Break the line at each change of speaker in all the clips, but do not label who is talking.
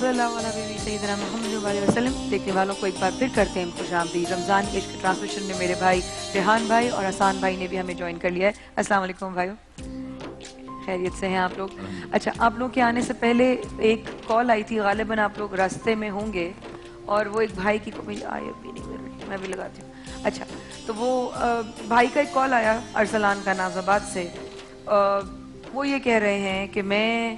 صلی اللہ علیہ سیدنا محمد علیہ وسلم. دیکھنے والوں کو ایک بار پھر کرتے ہیں خوش آمدید. رمضان کے عشق ٹرانسمیشن میں میرے بھائی ریحان بھائی اور حسان بھائی نے بھی ہمیں جوائن کر لیا ہے. السلام علیکم بھائیو, خیریت سے ہیں آپ لوگ؟ اچھا, آپ لوگ کے آنے سے پہلے ایک کال آئی تھی, غالباً آپ لوگ راستے میں ہوں گے, اور وہ ایک بھائی کی آئی بھی نہیں, میں بھی لگاتی ہوں. اچھا, تو وہ بھائی کا ایک کال آیا ارسلان کا ناز آباد سے. وہ یہ کہہ رہے ہیں کہ میں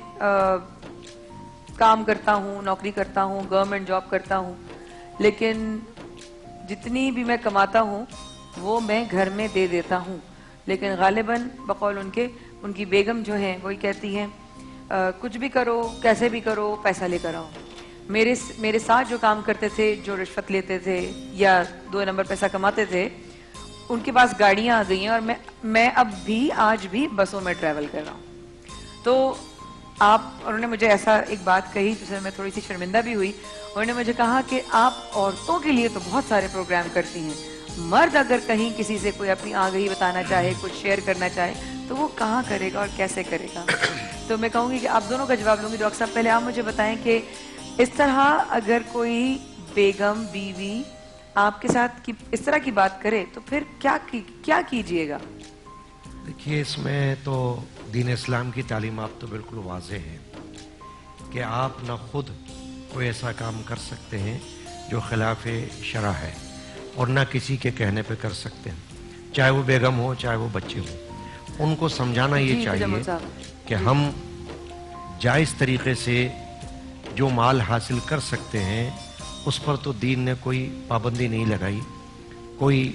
کام کرتا ہوں, نوکری کرتا ہوں, گورنمنٹ جاب کرتا ہوں, لیکن جتنی بھی میں کماتا ہوں وہ میں گھر میں دے دیتا ہوں, لیکن غالباً بقول ان کی بیگم جو ہیں وہی کہتی ہیں کچھ بھی کرو, کیسے بھی کرو, پیسہ لے کر آؤ. میرے ساتھ جو کام کرتے تھے, جو رشوت لیتے تھے یا 2 نمبر پیسہ کماتے تھے, ان کے پاس گاڑیاں آ گئی ہیں, اور میں اب بھی آج بھی بسوں میں ٹریول کر رہا ہوں. تو انہوں نے مجھے ایسا ایک بات کہی جس سے میں تھوڑی سی شرمندہ بھی ہوئی. انہوں نے مجھے کہا کہ آپ عورتوں کے لیے تو بہت سارے پروگرام کرتی ہیں, مرد اگر کہیں کسی سے کوئی اپنی آگہی بتانا چاہے, کچھ شیئر کرنا چاہے, تو وہ کہاں کرے گا اور کیسے کرے گا؟ تو میں کہوں گی کہ آپ دونوں کا جواب لوں گی. ڈاکٹر صاحب, پہلے آپ مجھے بتائیں کہ اس طرح اگر کوئی بیگم, بیوی آپ کے ساتھ اس طرح کی بات کرے تو پھر کیا کیجئے گا؟
دیکھیے, اس میں تو دین اسلام کی تعلیمات تو بالکل واضح ہیں کہ آپ نہ خود کوئی ایسا کام کر سکتے ہیں جو خلاف شرع ہے, اور نہ کسی کے کہنے پہ کر سکتے ہیں, چاہے وہ بیگم ہو چاہے وہ بچے ہوں. ان کو سمجھانا یہ چاہیے کہ ہم جائز طریقے سے جو مال حاصل کر سکتے ہیں اس پر تو دین نے کوئی پابندی نہیں لگائی, کوئی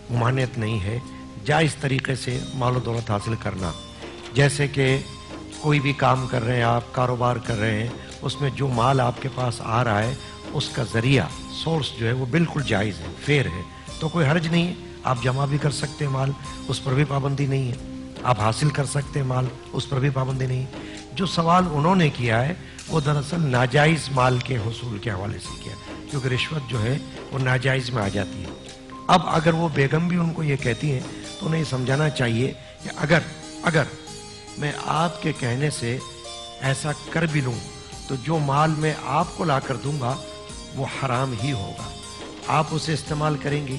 ممانعت نہیں ہے. جائز طریقے سے مال و دولت حاصل کرنا, جیسے کہ کوئی بھی کام کر رہے ہیں آپ, کاروبار کر رہے ہیں, اس میں جو مال آپ کے پاس آ رہا ہے اس کا ذریعہ, سورس جو ہے وہ بالکل جائز ہے, فیئر ہے, تو کوئی حرج نہیں ہے. آپ جمع بھی کر سکتے ہیں مال, اس پر بھی پابندی نہیں ہے. آپ حاصل کر سکتے ہیں مال, اس پر بھی پابندی نہیں ہے. جو سوال انہوں نے کیا ہے وہ دراصل ناجائز مال کے حصول کے حوالے سے کیا, کیونکہ رشوت جو ہے وہ ناجائز میں آ جاتی ہے. اب اگر وہ بیگم بھی ان کو یہ کہتی ہیں تو انہیں سمجھانا چاہیے کہ اگر میں آپ کے کہنے سے ایسا کر بھی لوں تو جو مال میں آپ کو لا کر دوں گا وہ حرام ہی ہوگا. آپ اسے استعمال کریں گی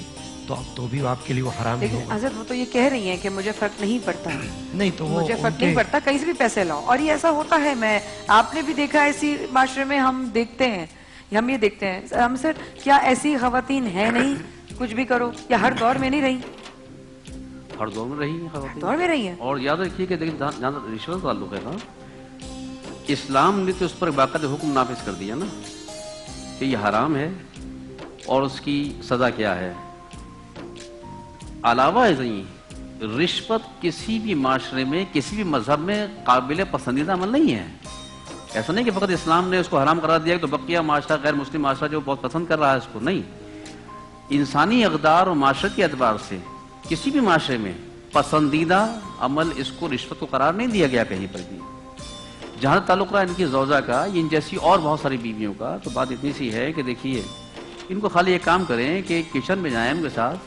تو اب تو بھی آپ کے لیے وہ حرام ہی ہوگا.
لیکن حضرت, وہ تو یہ کہہ رہی ہیں کہ مجھے فرق نہیں پڑتا.
نہیں تو وہ
مجھے فرق نہیں پڑتا, کہیں سے بھی پیسے لاؤ. اور یہ ایسا ہوتا ہے, آپ نے بھی دیکھا, ایسی معاشرے میں ہم دیکھتے ہیں, ہم یہ دیکھتے ہیں. ہم سر کیا ایسی خواتین ہیں نہیں, کچھ بھی کرو, یا ہر دور میں نہیں رہی؟
ہر دور میں رہی ہیں خواتین,
دور میں رہی ہیں.
اور یاد رکھیے کہ جہاں رشوت تعلق ہے نا, اسلام نے تو اس پر باقاعدہ حکم نافذ کر دیا نا کہ یہ حرام ہے اور اس کی سزا کیا ہے. علاوہ ازیں رشوت کسی بھی معاشرے میں, کسی بھی مذہب میں قابل پسندیدہ عمل نہیں ہے. ایسا نہیں کہ فقط اسلام نے اس کو حرام قرار دیا تو بقیہ معاشرہ, غیر مسلم معاشرہ جو بہت پسند کر رہا ہے اس کو, نہیں. انسانی اقدار اور معاشرت کے اعتبار سے کسی بھی معاشرے میں پسندیدہ عمل اس کو, رشوت کو قرار نہیں دیا گیا کہیں پر بھی. جہاں تعلق رہا ان کی زوجہ کا, ان جیسی اور بہت ساری بیویوں کا, تو بات اتنی سی ہے کہ دیکھیے, ان کو خالی ایک کام کریں کہ کچن میں جائیں ان کے ساتھ,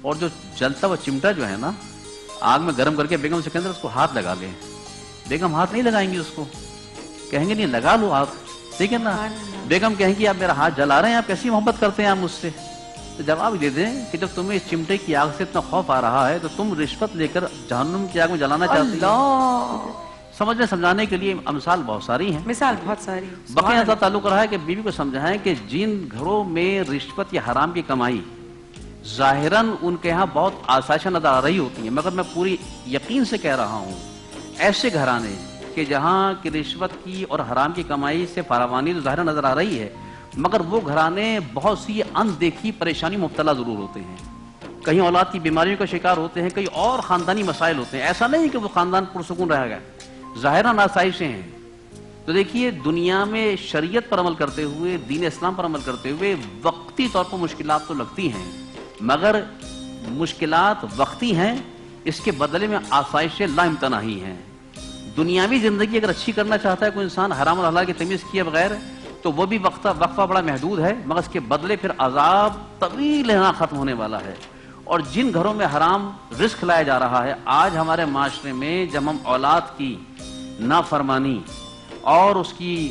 اور جو جلتا ہوا چمٹا جو ہے نا آگ میں گرم کر کے بیگم سے اندر اس کو ہاتھ لگا لیں. بیگم ہاتھ نہیں لگائیں گی اس کو, کہیں گے نہیں لگا لو ہاتھ, ٹھیک ہے نا. بیگم کہیں گی آپ میرا ہاتھ جلا رہے ہیں, آپ کیسی محبت کرتے ہیں آپ مجھ سے. تو جواب دے دیں کہ جب تمہیں اس چمٹے کی آگ سے اتنا خوف آ رہا ہے تو تم رشوت لے کر جہنم کی آگ میں جلانا چاہتی ہو. سمجھنے سمجھانے کے لیے امثال بہت ساری ہیں,
مثال بہت ساری.
بقیہ ایسا تعلق رہا ہے کہ بیوی کو سمجھائیں کہ جن گھروں میں رشوت یا حرام کی کمائی ظاہراً ان کے ہاں بہت آسائشیں نظر آ رہی ہوتی ہیں, مگر میں پوری یقین سے کہہ رہا ہوں ایسے گھرانے کہ جہاں کی رشوت کی اور حرام کی کمائی سے فراوانی تو ظاہراً نظر آ رہی ہے, مگر وہ گھرانے بہت سی اندیکھی پریشانی مبتلا ضرور ہوتے ہیں. کہیں اولاد کی بیماریوں کا شکار ہوتے ہیں, کہیں اور خاندانی مسائل ہوتے ہیں. ایسا نہیں کہ وہ خاندان پرسکون رہ گیا, ظاہراً آسائشیں ہیں. تو دیکھیے, دنیا میں شریعت پر عمل کرتے ہوئے, دین اسلام پر عمل کرتے ہوئے وقتی طور پر مشکلات تو لگتی ہیں, مگر مشکلات وقتی ہیں, اس کے بدلے میں آسائشیں لا امتناہی ہیں. دنیاوی زندگی اگر اچھی کرنا چاہتا ہے کوئی انسان حرام اور حلال کی تمیز کیے بغیر, تو وہ بھی وقفہ بڑا محدود ہے, مگر اس کے بدلے پھر عذاب طویل نہ ختم ہونے والا ہے. اور جن گھروں میں حرام رزق لایا جا رہا ہے, آج ہمارے معاشرے میں جب ہم اولاد کی نافرمانی اور اس کی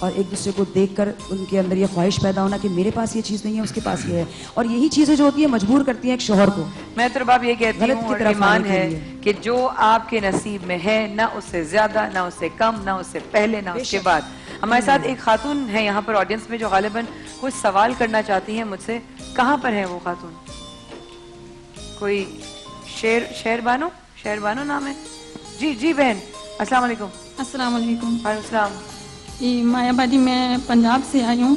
اور ایک دوسرے کو دیکھ کر ان کے اندر یہ خواہش پیدا ہونا کہ میرے پاس یہ چیز نہیں ہے، اس کے پاس یہ ہے، اور یہی چیزیں جو ہوتی ہیں مجبور کرتی ہیں ایک شوہر کو.
میں تو باب یہ کہتی
غلط
ہوں
کی
اور
طرف
ایمان
آنے کے
ہے
لیے.
کہ جو آپ کے نصیب میں ہے، نہ اس سے زیادہ، نہ اس سے کم، نہ اس سے پہلے، نہ اس کے بعد. ہمارے ساتھ ایک خاتون ہے یہاں پر آڈینس میں جو غالباً کچھ سوال کرنا چاہتی ہیں مجھ سے. کہاں پر ہے وہ خاتون؟ کوئی شہر بانو نام ہے؟ جی بہن السلام علیکم.
السلام علیکم.
وعلیکم السلام.
جی مایا باجی، میں پنجاب سے آئی ہوں.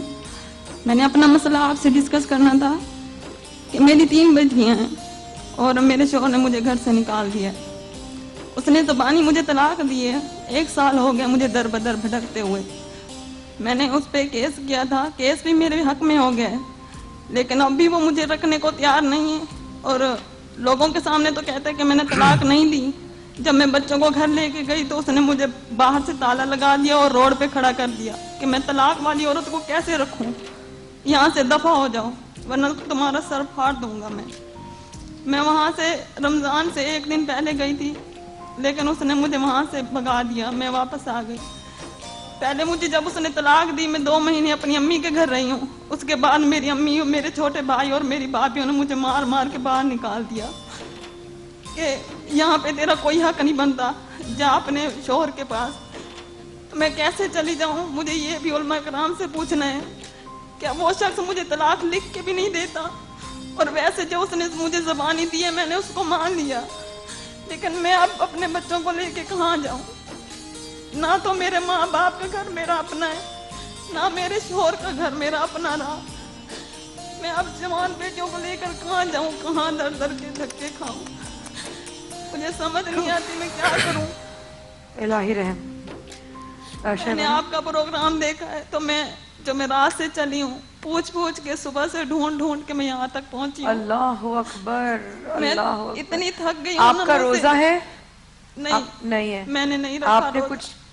میں نے اپنا مسئلہ آپ سے ڈسکس کرنا تھا کہ میری 3 بیٹیاں ہیں اور میرے شوہر نے مجھے گھر سے نکال دیا. اس نے زبانی مجھے طلاق دی ہے. 1 سال ہو گیا مجھے در بدر بھٹکتے ہوئے. میں نے اس پہ کیس کیا تھا، کیس بھی میرے حق میں ہو گیا ہے، لیکن اب بھی وہ مجھے رکھنے کو تیار نہیں ہے. اور لوگوں کے سامنے تو کہتے ہیں کہ میں نے طلاق نہیں لی. جب میں بچوں کو گھر لے کے گئی تو اس نے مجھے باہر سے تالا لگا دیا اور روڈ پہ کھڑا کر دیا کہ میں طلاق والی عورت کو کیسے رکھوں، یہاں سے دفع ہو جاؤ ورنہ تمہارا سر پھاڑ دوں گا. میں وہاں سے رمضان سے 1 دن پہلے گئی تھی، لیکن اس نے مجھے وہاں سے بھگا دیا. میں واپس آ گئی. پہلے مجھے جب اس نے طلاق دی، میں 2 مہینے اپنی امی کے گھر رہی ہوں. اس کے بعد میری امی اور میرے چھوٹے بھائی اور میری بھابھیوں نے مجھے مار مار کے باہر نکال دیا کہ یہاں پہ تیرا کوئی حق نہیں بنتا، جا اپنے شوہر کے پاس. میں کیسے چلی جاؤں؟ مجھے یہ بھی علماء کرام سے پوچھنا ہے کہ وہ شخص مجھے طلاق لکھ کے بھی نہیں دیتا، اور ویسے جو اس نے مجھے زبانی دی ہے میں نے اس کو مان لیا، لیکن میں اب اپنے بچوں کو لے کے کہاں جاؤں؟ نہ تو میرے ماں باپ کا گھر میرا اپنا ہے، نہ میرے شوہر کا گھر میرا اپنا رہا. میں اب جوان بیٹیوں کو لے کر کہاں جاؤں، کہاں در در کے دھکے کھاؤں؟ مجھے سمجھ نہیں آتی میں کیا کروں.
الہی رحم.
میں نے آپ کا پروگرام دیکھا ہے تو میں رات سے چلی ہوں، پوچھ کے صبح سے ڈھونڈ کے میں یہاں تک پہنچی ہوں.
اللہ اکبر.
میں
اللہ اکبر.
اتنی تھک گئی ہوں.
آپ کا روزہ ہے؟
نہیں
ہے.
میں نے نہیں رکھا.
آپ نے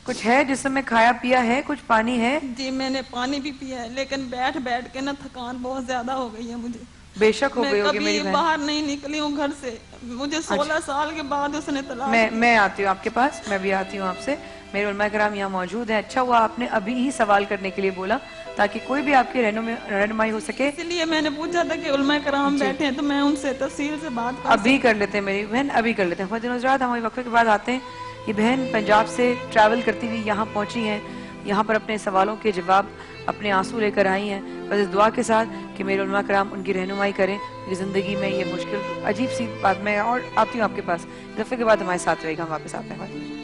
کچھ ہے جس میں کھایا پیا ہے؟ کچھ پانی ہے؟
جی میں نے پانی بھی پیا ہے، لیکن بیٹھ کے نا تھکان بہت زیادہ ہو گئی ہے مجھے.
بے شک ہو گئی ہوگی میری
کبھی
بہن.
باہر نہیں نکلی ہوں گھر سے. مجھے 16 سال کے بعد اس نے طلاق.
میں آتی ہوں آپ کے پاس، میں بھی آتی ہوں آپ سے. میرے علماء کرام یہاں موجود ہیں. اچھا ہوا آپ نے ابھی ہی سوال کرنے کے لیے بولا تاکہ کوئی بھی آپ کی رہنمائی ہو سکے.
اس لیے میں نے پوچھا تھا کہ علماء کرام بیٹھے ہیں تو میں ان سے تفصیل سے بات کر.
ابھی کر لیتے ہیں میری بہن، ابھی کر لیتے ہیں. خواتین حضرات ہمارے وقفے کے بعد آتے ہیں. یہ بہن پنجاب سے ٹریول کرتی ہوئی یہاں پہنچی ہیں، یہاں پر اپنے سوالوں کے جواب، اپنے آنسو لے کر آئی ہیں، بس اس دعا کے ساتھ کہ میرے علماء کرام ان کی رہنمائی کریں. میری زندگی میں یہ مشکل عجیب سی بات. میں اور آتی ہوں آپ کے پاس. دفعے کے بعد ہمارے ساتھ رہے گا، ہم واپس آتے ہیں.